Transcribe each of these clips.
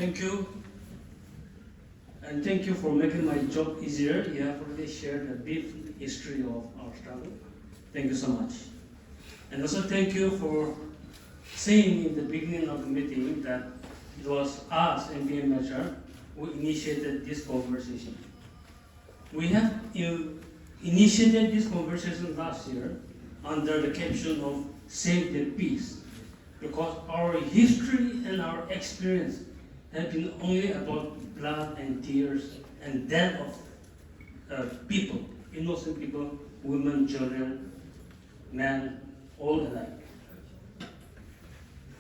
Thank you. And thank you for making my job easier. You have already shared a brief history of our struggle. Thank you so much. And also thank you for saying in the beginning of the meeting that it was us, MPM Measure, who initiated this conversation. We have initiated this conversation last year under the caption of Save the Peace, because our history and our experience have been only about blood and tears and death of people, innocent people, women, children, men, all alike.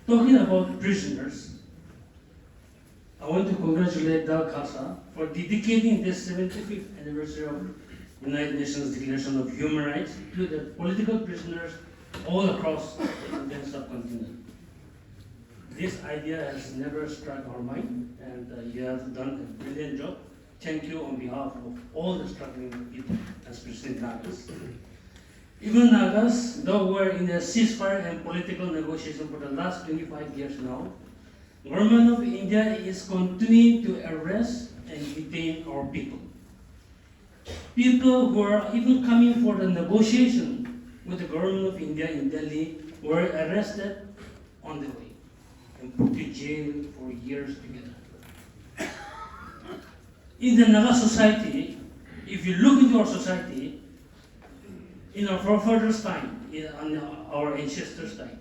Talking about prisoners, I want to congratulate Dal Casa for dedicating this 75th anniversary of United Nations Declaration of Human Rights to the political prisoners all across the Indian subcontinent. This idea has never struck our mind, and you have done a brilliant job. Thank you on behalf of all the struggling people, especially Nagas. Even Nagas, though we're in a ceasefire and political negotiation for the last 25 years now, Government of India is continuing to arrest and detain our people. People who are even coming for the negotiation with the Government of India in Delhi were arrested on the way and put to jail for years together. In the Naga society, if you look into our society, in our forefathers' time, in our ancestors' time,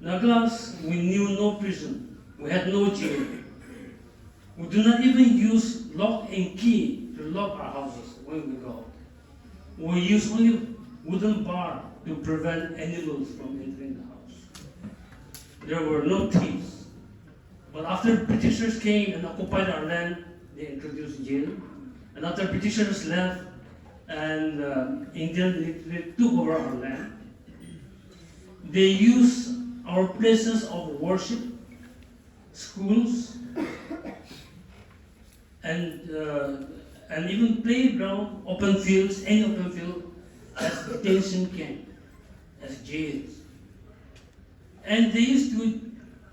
Nagas, we knew no prison. We had no jail. We do not even use lock and key to lock our houses when we go out. We use only wooden bar to prevent animals from entering the house. There were no thieves. But after Britishers came and occupied our land, they introduced jail. And after Britishers left and Indian military took over our land, they used our places of worship, schools, and even playground, open fields, any open field, as detention camp, as jails. And they used to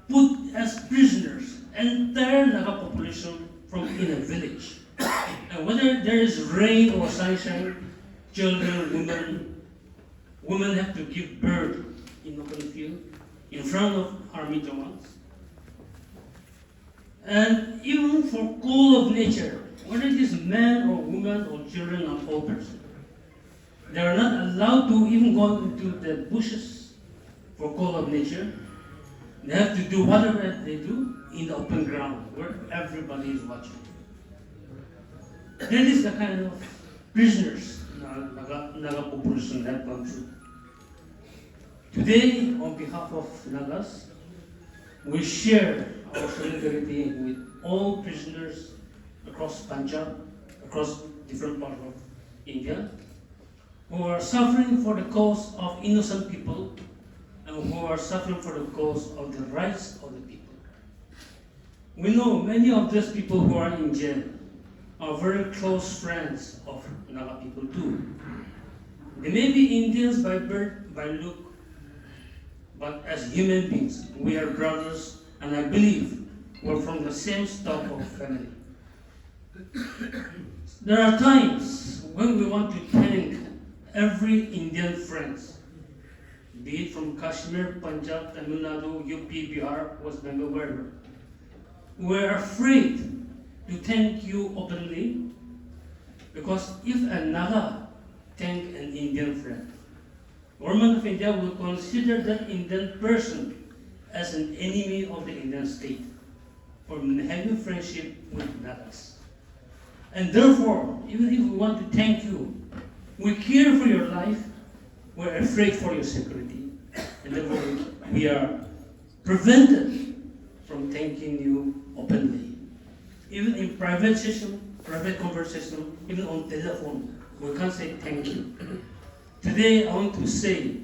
put as prisoners entire Naga population from in a village. And whether there is rain or sunshine, children, women have to give birth in open field in front of army jawans. And even for call of nature, whether it is man or woman or children or old person, they are not allowed to even go into the bushes for call of nature. They have to do whatever they do in the open ground where everybody is watching. That is the kind of prisoners Naga population have gone through. Today, on behalf of Nagas, we share our solidarity with all prisoners across Punjab, across different parts of India, who are suffering for the cause of innocent people and who are suffering for the cause of the rights of the people. We know many of those people who are in jail are very close friends of Naga people too. They may be Indians by birth, by look, but as human beings, we are brothers, and I believe we're from the same stock of family. There are times when we want to thank every Indian friends, be it from Kashmir, Punjab, Tamil Nadu, UP, Bihar, West Bengal, wherever. We're afraid to thank you openly, because if a Naga thank an Indian friend, Government of India will consider that Indian person as an enemy of the Indian state for having friendship with Nagas. And therefore, even if we want to thank you, we care for your life, we're afraid for your security, and therefore we are prevented from thanking you openly. Even in private session, private conversation, even on telephone, we can't say thank you. Today, I want to say,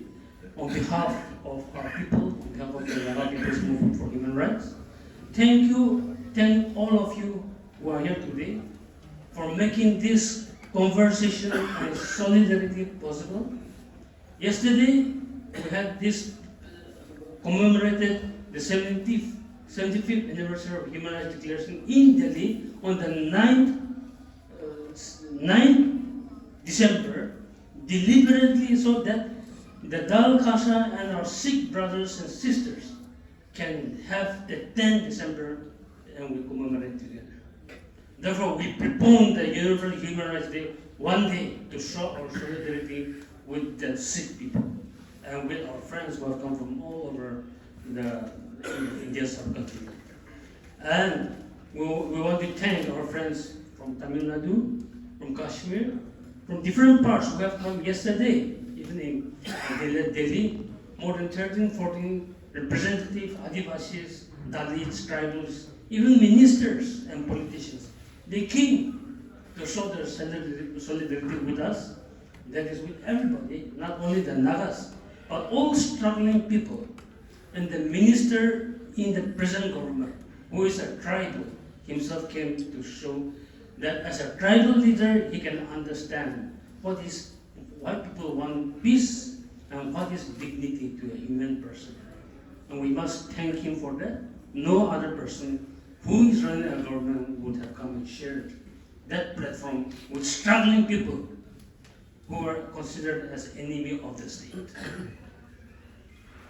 on behalf of our people, on behalf of the Naga People's Movement for Human Rights, thank all of you who are here today for making this conversation and solidarity possible. Yesterday, we had this commemorated the 70th 75th anniversary of Human Rights Declaration in Delhi on the 9th December, deliberately so that the Dal Khasa and our Sikh brothers and sisters can have the 10th December and we commemorate together. Therefore, we prepone the Universal Human Rights Day one day to show our solidarity with the Sikh people and with our friends who have come from all over the Indian subcontinent. And we want to thank our friends from Tamil Nadu, from Kashmir, from different parts who have come yesterday evening in Delhi. More than 13, 14 representative Adivasis, Dalits, tribals, even ministers and politicians. They came to show their solidarity with us. That is with everybody, not only the Nagas, but all struggling people. And the minister in the present government, who is a tribal, himself came to show that as a tribal leader, he can understand why people want peace and what is dignity to a human person. And we must thank him for that. No other person who is running a government would have come and shared that platform with struggling people who are considered as enemy of the state.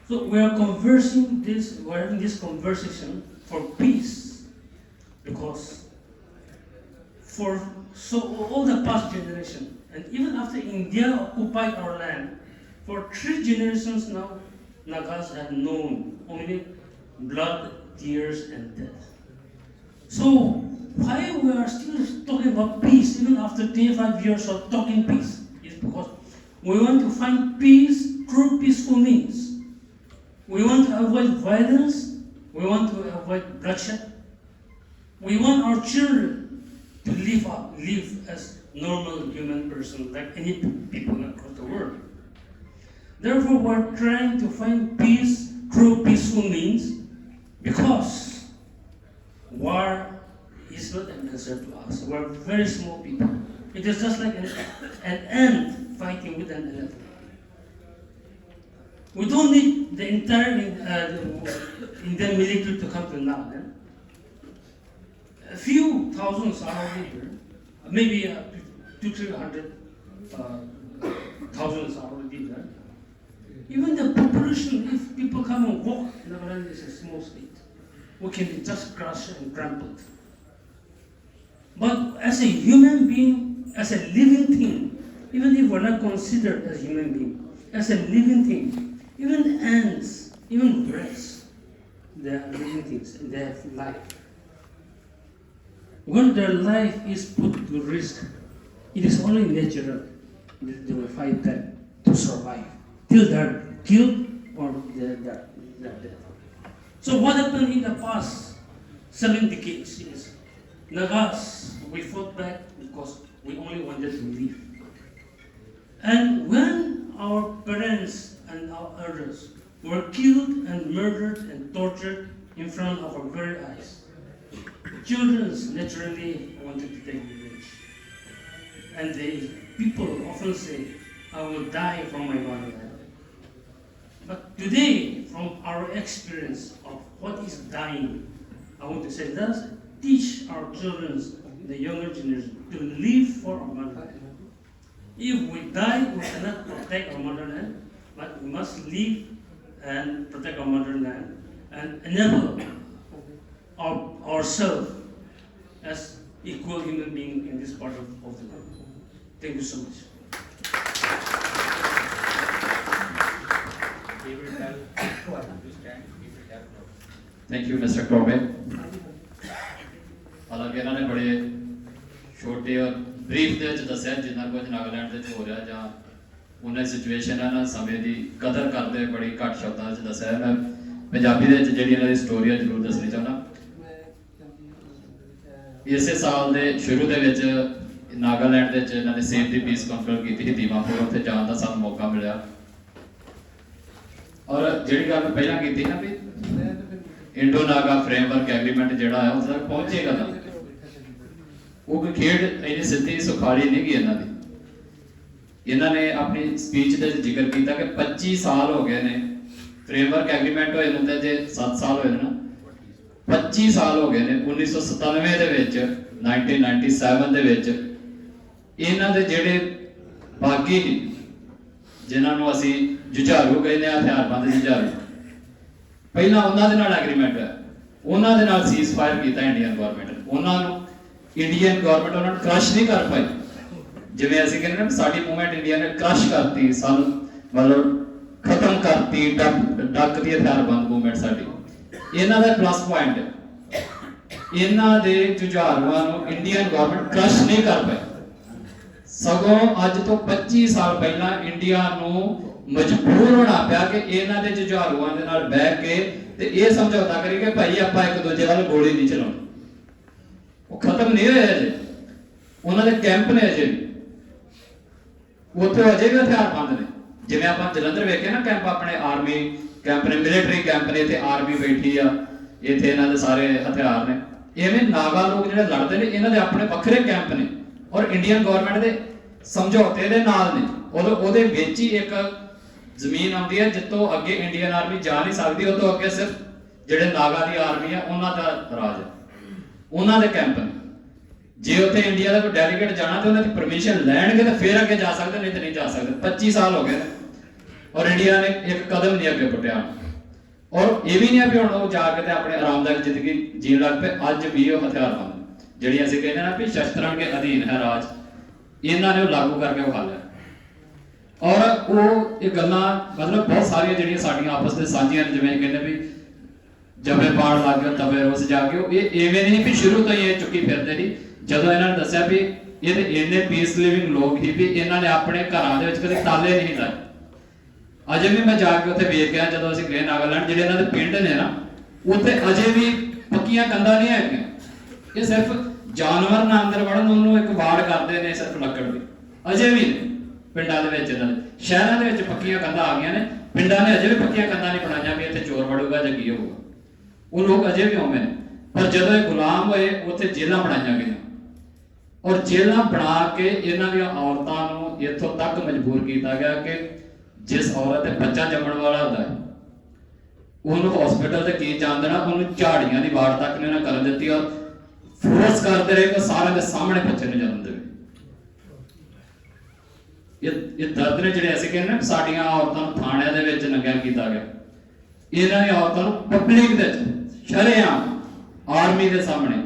So we are having this conversation for peace, because all the past generation, and even after India occupied our land, for 3 generations now, Nagas have known only blood, tears, and death. So why we are still talking about peace even after 25 years of talking peace is because we want to find peace through peaceful means. We want to avoid violence. We want to avoid bloodshed. We want our children to live as normal human persons like any people across the world. Therefore, we are trying to find peace through peaceful means, because war is not an answer to us. We are very small people. It is just like an ant fighting with an elephant. We don't need the entire Indian military to come to Nagaland. A few thousands are already here. Maybe 200-300 thousands are already there. Even the population, if people come and walk, Nagaland is a small state. We can be just crushed and trampled. But as a human being, as a living thing, even if we're not considered as human being, as a living thing, even ants, even birds, they are living things and they have life. When their life is put to risk, it is only natural that they will fight that to survive till they're killed or they're dead. So what happened in the past 7 decades is Nagas, we fought back because we only wanted to live. And when our parents and our elders were killed and murdered and tortured in front of our very eyes, children naturally wanted to take revenge. And people often say, I will die from my motherland. But today, from our experience of what is dying, I want to say, let's teach our children, the younger generation, to live for our motherland. If we die, we cannot protect our motherland, but we must live and protect our motherland and enable ourselves as equal human beings in this part of the world. Thank you so much. Thank you, Mr. Corbett. हालांकि इन्होंने बड़े छोटे और brief दे दस्या जिन्ना कुछ नागालैंड दे हो रहा जां उन्हें सिचुएशन है ना समय की कदर करते बड़ी घट शब्दों च दस्या मैं पंजाबी दे जिहड़ी इन्हां दी स्टोरी जरूर दसनी चाहना। इसे साल दे शुरू दे विच नागालैंड दे इन्हां ने सेफ दी पीस कॉन्फ्रेंस की थी दीमापुर उत्थे जाण दा सानूं मौका मिलिया और जिहड़ी गल पहलां कीती ना भी इंडो नागा फ्रेमवर्क एग्रीमेंट जिहड़ा है उस तक पहुंचेगा ना वो कोई खेड इन्नी सीधी सुखाली नहीं गई इन्हां ने अपनी स्पीच दे जिक्र किया कि 25 साल हो गए ने फ्रेमवर्क एग्रीमेंट होए नूं ते जे 7 साल होए ना 25 ਸਾਲ ਹੋ ਗਏ ਨੇ। 1997 ਦੇ ਵਿੱਚ 1997 ਦੇ ਵਿੱਚ ਇਹਨਾਂ ਦੇ ਜਿਹੜੇ ਬਾਗੀ ਜਿਨ੍ਹਾਂ ਨੂੰ ਅਸੀਂ ਜੁਝਾਰੂ ਕਹਿੰਦੇ ਆ, ਹਥਿਆਰਬੰਦ ਜੁਝਾਰੂ, ਪਹਿਲਾਂ ਉਹਨਾਂ ਦੇ ਨਾਲ ਐਗਰੀਮੈਂਟ ਹੈ, ਉਹਨਾਂ ਦੇ ਨਾਲ ਸੀਜ਼ ਫਾਇਰ ਕੀਤਾ ਇੰਡੀਅਨ ਗਵਰਨਮੈਂਟ ਨੇ। ਉਹਨਾਂ ਨੂੰ ਇੰਡੀਅਨ ਗਵਰਨਮੈਂਟ ਉਹਨਾਂ ਨੂੰ ਕ੍ਰਸ਼ ਨਹੀਂ ਕਰ ਪਾਈ, ਜਿਵੇਂ ਅਸੀਂ ਕਹਿੰਦੇ ਨਾ ਸਾਡੀ ਮੂਵਮੈਂਟ ਇੰਡੀਆ ਨੇ ਕ੍ਰਸ਼ ਕਰਤੀ, ਸਾਨੂੰ ਮਤਲਬ ਖਤਮ ਕਰਤੀ, ਡੱਕ ਦੀ ਹਥਿਆਰਬੰਦ ਮੂਵਮੈਂਟ ਸਾਡੀ। ਇਹਨਾਂ ਦਾ ਪਲੱਸ ਪੁਆਇੰਟ, ਇਹਨਾਂ ਦੇ ਜੁਝਾਰੂਆਂ ਨੂੰ ਇੰਡੀਅਨ ਗਵਰਨਮੈਂਟ ਕ੍ਰਸ਼ ਨਹੀਂ ਕਰ ਪਾਈ, ਸਗੋਂ ਅੱਜ ਤੋਂ 25 ਸਾਲ ਪਹਿਲਾਂ ਇੰਡੀਆ ਨੂੰ ਮਜਬੂਰ ਹੋਣਾ ਪਿਆ ਕਿ ਇਹਨਾਂ ਦੇ ਜੁਝਾਰੂਆਂ ਦੇ ਨਾਲ ਬਹਿ ਕੇ ਤੇ ਇਹ ਸਮਝੌਤਾ ਕਰੀਏ ਕਿ ਭਾਈ ਆਪਾਂ ਇੱਕ ਦੂਜੇ ਵੱਲ ਗੋਲੀ ਨਹੀਂ ਚਲਾਉਣੀ। ਉਹ ਖਤਮ ਨਹੀਂ ਹੋਇਆ ਅਜੇ, ਉਹਨਾਂ ਦੇ ਕੈਂਪ ਨੇ ਅਜੇ ਵੀ, ਉੱਥੇ ਅਜੇ ਵੀ ਹਥਿਆਰਬੰਦ ਨੇ। ਜਿਵੇਂ ਆਪਾਂ ਜਲੰਧਰ ਵੇਖੇ ਨਾ ਕੈਂਪ, ਆਪਣੇ ਆਰਮੀ ਕੈਂਪ ਨੇ, ਮਿਲਟਰੀ ਕੈਂਪ ਨੇ, ਇੱਥੇ ਆਰਮੀ ਬੈਠੀ ਆ, ਇੱਥੇ ਇਹਨਾਂ ਦੇ ਸਾਰੇ ਹਥਿਆਰ ਨੇ। ਇਵੇਂ ਨਾਗਾ ਲੋਕ ਜਿਹੜੇ ਲੜਦੇ ਨੇ, ਇਹਨਾਂ ਦੇ ਆਪਣੇ ਵੱਖਰੇ ਕੈਂਪ ਨੇ ਔਰ ਇੰਡੀਅਨ ਗਵਰਨਮੈਂਟ ਦੇ ਸਮਝੌਤੇ ਦੇ ਨਾਲ ਨੇ। ਉਹਦੇ ਵਿੱਚ ਹੀ ਇੱਕ ਜ਼ਮੀਨ ਆਉਂਦੀ ਹੈ ਜਿੱਥੋਂ ਅੱਗੇ ਇੰਡੀਅਨ ਆਰਮੀ ਜਾ ਨਹੀਂ ਸਕਦੀ, ਉਹ ਤੋਂ ਅੱਗੇ ਸਿਰਫ ਜਿਹੜੇ ਨਾਗਾ ਦੀ ਆਰਮੀ ਆ ਉਹਨਾਂ ਦਾ ਰਾਜ ਹੈ, ਉਹਨਾਂ ਦੇ ਕੈਂਪ ਨੇ। ਜੇ ਉੱਥੇ ਇੰਡੀਆ ਦਾ ਕੋਈ ਡੈਲੀਗੇਟ ਜਾਣਾ ਤੇ ਉਹਨਾਂ ਦੀ ਪਰਮਿਸ਼ਨ ਲੈਣਗੇ ਤਾਂ ਫਿਰ ਅੱਗੇ ਜਾ ਸਕਦੇ, ਨਹੀਂ ਤਾਂ ਨਹੀਂ ਜਾ ਸਕਦੇ। 25 ਸਾਲ ਹੋ ਗਏ ਨੇ ਔਰ ਇੰਡੀਆ ਨੇ ਇੱਕ ਕਦਮ ਨਹੀਂ ਅੱਗੇ ਪੁੱਟਿਆ। ਔਰ ਇਹ ਵੀ ਨਹੀਂ ਆ ਵੀ ਹੁਣ ਉਹ ਜਾ ਕੇ ਤੇ ਆਪਣੇ ਆਰਾਮਦਾਇਕ ਜ਼ਿੰਦਗੀ ਜੀਣ ਲੱਗ ਪਏ। ਅੱਜ ਵੀ ਉਹ ਹਥਿਆਰਬੰਦ, ਜਿਹੜੀ ਅਸੀਂ ਕਹਿੰਦੇ ਨਾ ਵੀ ਸ਼ਸਤਰਾਂ ਦੇ ਅਧੀਨ ਹੈ ਰਾਜ, ਇਹਨਾਂ ਨੇ ਉਹ ਲਾਗੂ ਕਰਕੇ ਵਿਖਾ ਲਿਆ। ਔਰ ਉਹ ਇਹ ਗੱਲਾਂ ਮਤਲਬ ਬਹੁਤ ਸਾਰੀਆਂ ਜਿਹੜੀਆਂ ਸਾਡੀਆਂ ਆਪਸ ਦੇ ਸਾਂਝੀਆਂ ਨੇ, ਜਿਵੇਂ ਕਹਿੰਦੇ ਵੀ ਜਬੇ ਪਾੜ ਲੱਗ ਗਿਆ ਤਵੇ ਰੋਸ ਜਾ ਕੇ, ਇਹ ਐਵੇਂ ਨਹੀਂ ਵੀ ਸ਼ੁਰੂ ਤੋਂ ਹੀ ਇਹ ਚੁੱਕੀ ਫਿਰਦੇ ਨਹੀਂ। ਜਦੋਂ ਇਹਨਾਂ ਨੇ ਦੱਸਿਆ ਵੀ ਇਹ ਤੇ ਇੰਨੇ ਪੀਸ ਲਿਵਿੰਗ ਲੋਕ ਹੀ ਵੀ ਇਹਨਾਂ ਨੇ ਆਪਣੇ ਘਰਾਂ ਦੇ ਵਿੱਚ ਕਦੇ ਤਾਲੇ ਨਹੀਂ ਲਾਏ। ਅਜੇ ਵੀ ਮੈਂ ਜਾ ਕੇ ਉੱਥੇ ਵੇਖ ਗਿਆ ਜਦੋਂ ਅਸੀਂ ਗਏ ਨਾਗਾਲੈਂਡ, ਜਿਹੜੇ ਇਹਨਾਂ ਦੇ ਪਿੰਡ ਨੇ ਨਾ, ਉੱਥੇ ਅਜੇ ਵੀ ਪੱਕੀਆਂ ਕੰਧਾਂ ਨਹੀਂ ਹੈਗੀਆਂ। ਇਹ ਸਿਰਫ ਜਾਨਵਰ ਨਾ ਅੰਦਰ ਵੜਨ ਉਹਨੂੰ ਇੱਕ ਵਾੜ ਕਰਦੇ ਨੇ ਸਿਰਫ ਲੱਕੜ ਦੀ, ਅਜੇ ਵੀ ਪਿੰਡਾਂ ਦੇ ਵਿੱਚ। ਇਹਨਾਂ ਦੇ ਸ਼ਹਿਰਾਂ ਦੇ ਵਿੱਚ ਪੱਕੀਆਂ ਕੰਧਾਂ ਆ ਗਈਆਂ ਨੇ, ਪਿੰਡਾਂ ਨੇ ਅਜੇ ਵੀ ਪੱਕੀਆਂ ਕੰਧਾਂ ਨਹੀਂ ਬਣਾਈਆਂ ਵੀ ਇੱਥੇ ਚੋਰ ਵੜੂਗਾ ਜਾਂ ਕੀ ਹੋਊਗਾ। ਉਹ ਲੋਕ ਅਜੇ ਵੀ ਆਉਂਦੇ ਨੇ। ਪਰ ਜਦੋਂ ਇਹ ਗੁਲਾਮ ਹੋਏ ਉੱਥੇ ਜੇਲ੍ਹਾਂ ਬਣਾਈਆਂ ਗਈਆਂ ਔਰ ਜੇਲ੍ਹਾਂ ਬਣਾ ਕੇ ਇਹਨਾਂ ਦੀਆਂ ਔਰਤਾਂ ਨੂੰ ਇੱਥੋਂ ਤੱਕ ਮਜਬੂਰ ਕੀਤਾ ਗਿਆ ਕਿ ਜਿਸ ਔਰਤ ਤੇ ਬੱਚਾ ਜੰਮਣ ਵਾਲਾ ਹੁੰਦਾ ਹੈ ਉਹਨੂੰ ਹਸਪੀਟਲ ਤੇ ਕੀ ਜਾਣ ਦੇਣਾ, ਉਹਨੂੰ ਝਾੜੀਆਂ ਦੀ ਵਾਰ ਤੱਕ ਨਹੀਂ ਉਹਨਾਂ ਕਰਨ ਦਿੱਤੀ ਔਰ ਫੋਰਸ ਕਰਦੇ ਰਹੇ ਕਿ ਸਾਰਿਆਂ ਦੇ ਸਾਹਮਣੇ ਬੱਚੇ ਨੂੰ ਜਨਮ ਦੇਵੇ। ਇਹ ਦਰਦ ਨੇ ਜਿਹੜੇ ਅਸੀਂ ਕਹਿੰਦੇ ਨਾ ਸਾਡੀਆਂ ਔਰਤਾਂ ਨੂੰ ਥਾਣਿਆਂ ਦੇ ਵਿੱਚ ਨੰਗਾ ਕੀਤਾ ਗਿਆ, ਇਹਨਾਂ ਨੇ ਔਰਤਾਂ ਨੂੰ ਪਬਲਿਕ ਦੇ ਸ਼ਰੇਆਮ ਆਰਮੀ ਦੇ ਸਾਹਮਣੇ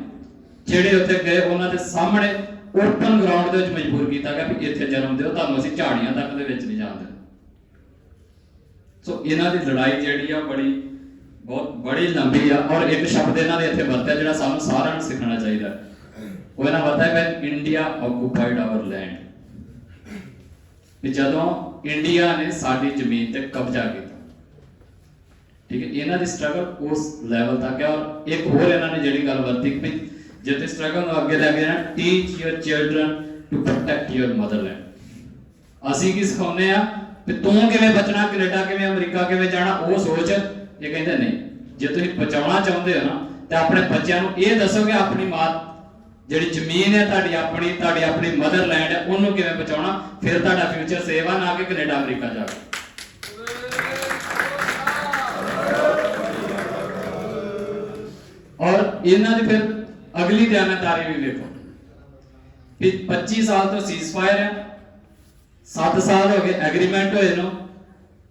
ਜਿਹੜੇ ਉੱਥੇ ਗਏ ਉਹਨਾਂ ਦੇ ਸਾਹਮਣੇ ਓਪਨ ਗਰਾਊਂਡ ਦੇ ਵਿੱਚ ਮਜਬੂਰ ਕੀਤਾ ਗਿਆ ਵੀ ਇੱਥੇ ਜਨਮ ਦਿਓ, ਤੁਹਾਨੂੰ ਅਸੀਂ ਝਾੜੀਆਂ ਤੱਕ ਦੇ ਵਿੱਚ ਨਹੀਂ ਜਾਣ ਦੇਣਾ। ਸੋ ਇਹਨਾਂ ਦੀ ਲੜਾਈ ਜਿਹੜੀ ਆ ਬਹੁਤ ਬੜੀ ਲੰਬੀ ਆ। ਔਰ ਇੱਕ ਸ਼ਬਦ ਇਹਨਾਂ ਨੇ ਇੱਥੇ ਵਰਤਿਆ ਜਿਹੜਾ ਸਾਨੂੰ ਸਾਰਿਆਂ ਨੂੰ ਸਿੱਖਣਾ ਚਾਹੀਦਾ, ਉਹ ਇਹਨਾਂ ਵਰਤਿਆ ਹੈ ਇੰਡੀਆ ਆਕੂਪਾਈਡ ਆਵਰ ਲੈਂਡ, ਕਿ ਜਦੋਂ ਇੰਡੀਆ ਨੇ ਸਾਡੀ ਜ਼ਮੀਨ ਤੇ ਕਬਜ਼ਾ ਕੀਤਾ। ਠੀਕ ਹੈ, ਇਹਨਾਂ ਦੀ ਸਟਰਗਲ ਉਸ ਲੈਵਲ ਤੱਕ ਹੈ। ਔਰ ਇੱਕ ਹੋਰ ਇਹਨਾਂ ਨੇ ਜਿਹੜੀ ਗੱਲ ਵਰਤੀ ਕਿ ਜੇ ਤੇ ਸਟਰਗਲ ਨੂੰ ਅੱਗੇ ਲੈ ਕੇ ਜਾਣਾ, teach your children to protect your motherland. ਅਸੀਂ ਕੀ ਸਿਖਾਉਂਦੇ ਆ ਕਿ ਤੂੰ ਕਿਵੇਂ ਬਚਣਾ, ਕੈਨੇਡਾ ਕਿਵੇਂ, ਅਮਰੀਕਾ ਕਿਵੇਂ ਜਾਣਾ, ਉਹ ਸੋਚ। ਇਹ ਕਹਿੰਦੇ ਨਹੀਂ, ਜੇ ਤੁਸੀਂ ਬਚਾਉਣਾ ਚਾਹੁੰਦੇ ਹੋ ਨਾ ਤੇ ਆਪਣੇ ਬੱਚਿਆਂ ਨੂੰ ਇਹ ਦੱਸੋ ਕਿ ਆਪਣੀ ਮਾਂ ਜਿਹੜੀ ਜ਼ਮੀਨ ਹੈ ਤੁਹਾਡੀ ਆਪਣੀ ਮਦਰਲੈਂਡ ਹੈ, ਉਹਨੂੰ ਕਿਵੇਂ ਬਚਾਉਣਾ, ਫਿਰ ਤੁਹਾਡਾ ਫਿਊਚਰ ਸੇਵ ਆ, ਨਾ ਕਿ ਕੈਨੇਡਾ ਅਮਰੀਕਾ ਜਾ ਕੇ। ਔਰ ਇਹਨਾਂ ਦੀ ਫਿਰ ਅਗਲੀ ਜ਼ਿੰਮੇਵਾਰੀ ਵੀ ਵੇਖੋ ਕਿ 25 ਸਾਲ ਤੋਂ ਸੀਜ਼ਫਾਇਰ ਹੈ, 7 ਸਾਲ ਹੋ ਗਏ ਐਗਰੀਮੈਂਟ ਹੋਏ ਨੂੰ,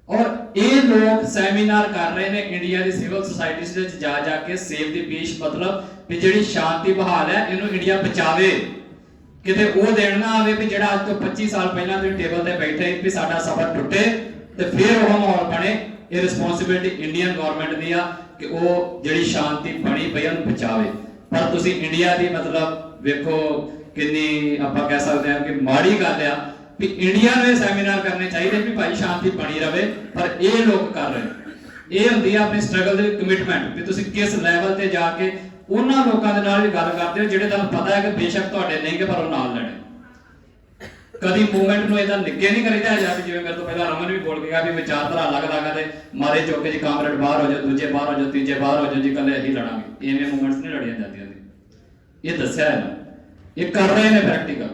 ਔਰ ਇਹ ਲੋਕ ਸੈਮੀਨਾਰ ਕਰ ਰਹੇ ਨੇ ਇੰਡੀਆ ਦੀ ਸਿਵਲ ਸੁਸਾਇਟੀਜ਼ ਦੇ ਵਿੱਚ ਜਾ ਕੇ ਸੇਵ ਦੀ ਪੀਸ, ਮਤਲਬ ਵੀ ਜਿਹੜੀ ਸ਼ਾਂਤੀ ਬਹਾਲ ਹੈ ਇਹਨੂੰ ਇੰਡੀਆ ਬਚਾਵੇ। ਕਿਤੇ ਉਹ ਦੇਣ ਨਾ ਆਵੇ ਵੀ ਜਿਹੜਾ ਅੱਜ ਤੋਂ 25 ਸਾਲ ਪਹਿਲਾਂ ਤੁਸੀਂ ਟੇਬਲ ਤੇ ਬੈਠੇ ਵੀ ਸਾਡਾ ਸਫ਼ਰ ਟੁੱਟੇ ਤੇ ਫਿਰ ਉਹ ਮਾਹੌਲ ਬਣੇ। ਇਹ ਰਿਸਪੌਂਸਿਬਿਲਿਟੀ ਇੰਡੀਅਨ ਗਵਰਨਮੈਂਟ ਦੀ ਆ ਕਿ ਉਹ ਜਿਹੜੀ ਸ਼ਾਂਤੀ ਬਣੀ ਪਈ ਉਹਨੂੰ ਬਚਾਵੇ। ਪਰ ਤੁਸੀਂ ਇੰਡੀਆ ਦੀ ਮਤਲਬ ਵੇਖੋ ਕਿੰਨੀ ਆਪਾਂ ਕਹਿ ਸਕਦੇ ਹਾਂ ਕਿ ਮਾੜੀ ਗੱਲ ਆ ਵੀ ਇੰਡੀਆ ਨੂੰ ਇਹ ਸੈਮੀਨਾਰ ਕਰਨੇ ਚਾਹੀਦੇ ਵੀ ਭਾਈ ਸ਼ਾਂਤੀ ਬਣੀ ਰਵੇ, ਪਰ ਇਹ ਲੋਕ ਕਰ ਰਹੇ। ਇਹ ਹੁੰਦੀ ਆ ਆਪਣੀ ਸਟਰਗਲ ਦੇ ਕਮਿਟਮੈਂਟ ਵੀ ਤੁਸੀਂ ਕਿਸ ਲੈਵਲ ਤੇ ਜਾ ਕੇ ਉਹਨਾਂ ਲੋਕਾਂ ਦੇ ਨਾਲ ਵੀ ਗੱਲ ਕਰਦੇ ਹੋ ਜਿਹੜੇ ਤੁਹਾਨੂੰ ਪਤਾ ਹੈ ਕਿ ਬੇਸ਼ੱਕ ਤੁਹਾਡੇ ਨਹੀਂ ਕਿ ਪਰ ਉਹ ਨਾਲ ਲੜੇ। ਕਦੀ ਮੂਵਮੈਂਟ ਨੂੰ ਇਦਾਂ ਨਿੱਕੇ ਨਹੀਂ ਕਰੀਦਾ ਜਾਂ ਜਿਵੇਂ ਮੇਰੇ ਤੋਂ ਪਹਿਲਾਂ ਰਮਨ ਵੀ ਬੋਲ ਕੇ ਗਿਆ ਵੀ ਵਿਚਾਰਧਾਰਾ ਅਲੱਗ-ਅਲੱਗ ਤੇ ਮਾਰੇ ਚੌਕੇ ਜੀ ਕਾਮਰੇਡ ਬਾਹਰ ਹੋ ਜਾਓ, ਦੂਜੇ ਬਾਹਰ ਹੋ ਜਾਓ, ਤੀਜੇ ਬਾਹਰ ਹੋ ਜਾਓ ਜੀ, ਕੱਲੇ ਅਸੀਂ ਲੜਾਂਗੇ। ਐਵੇਂ ਮੂਵਮੈਂਟਸ ਨਹੀਂ ਲੜੀਆਂ ਜਾਂਦੀਆਂ ਨੇ। ਇਹ ਦੱਸਿਆ ਹੈ ਨਾ, ਇਹ ਕਰ ਰਹੇ ਨੇ ਪ੍ਰੈਕਟੀਕਲ।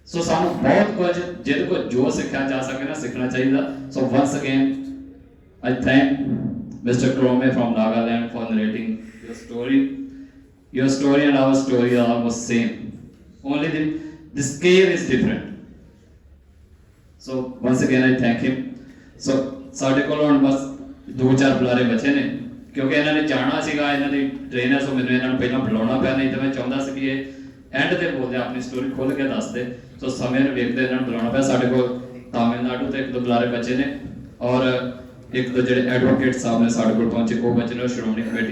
ਸੋ ਸਾਨੂੰ ਬਹੁਤ ਕੁਝ ਜਿਹਦੇ ਕੋਲ ਜੋ ਸਿੱਖਿਆ ਜਾ ਸਕੇ ਨਾ ਸਿੱਖਣਾ ਚਾਹੀਦਾ। So once again I thank Mr. Krome from Nagaland for narrating story, your story and our story are almost same. Only the scale is different. So once again I thank him. So ਸਾਡੇ ਕੋਲ ਹੁਣ ਬਸ 2-4 ਬੁਲਾਰੇ ਬਚੇ ਨੇ ਕਿਉਂਕਿ ਇਹਨਾਂ ਨੇ ਜਾਣਾ ਸੀਗਾ, ਇਹਨਾਂ ਦੀ ਟ੍ਰੇਨ ਹੈ, ਸੋ ਮੈਨੂੰ ਇਹਨਾਂ ਨੂੰ ਪਹਿਲਾਂ ਬੁਲਾਉਣਾ ਪਿਆ, ਨਹੀਂ ਤਾਂ ਮੈਂ ਚਾਹੁੰਦਾ ਸੀ ਕਿ ਇਹ ਐਂਡ ਤੇ ਬੋਲਦੇ ਆਪਣੀ ਸਟੋਰੀ ਖੋਲ ਕੇ ਦੱਸਦੇ। ਸੋ ਸਮੇਂ ਨੂੰ ਵੇਖਦੇ ਇਹਨਾਂ ਨੂੰ ਬੁਲਾਉਣਾ ਪਿਆ। ਸਾਡੇ ਕੋਲ ਤਾਮਿਲਨਾਡੂ ਤੋਂ 1-2 ਬੁਲਾਰੇ ਬਚੇ ਨੇ ਔਰ 1-2 ਜਿਹੜੇ ਐਡਵੋਕੇਟ ਸਾਹਿਬ ਨੇ ਸਾਡੇ ਕੋਲ ਪਹੁੰਚੇ, ਉਹ ਬਚੇ ਨੇ ਸ਼੍ਰੋਮਣੀ ਕਮੇਟੀ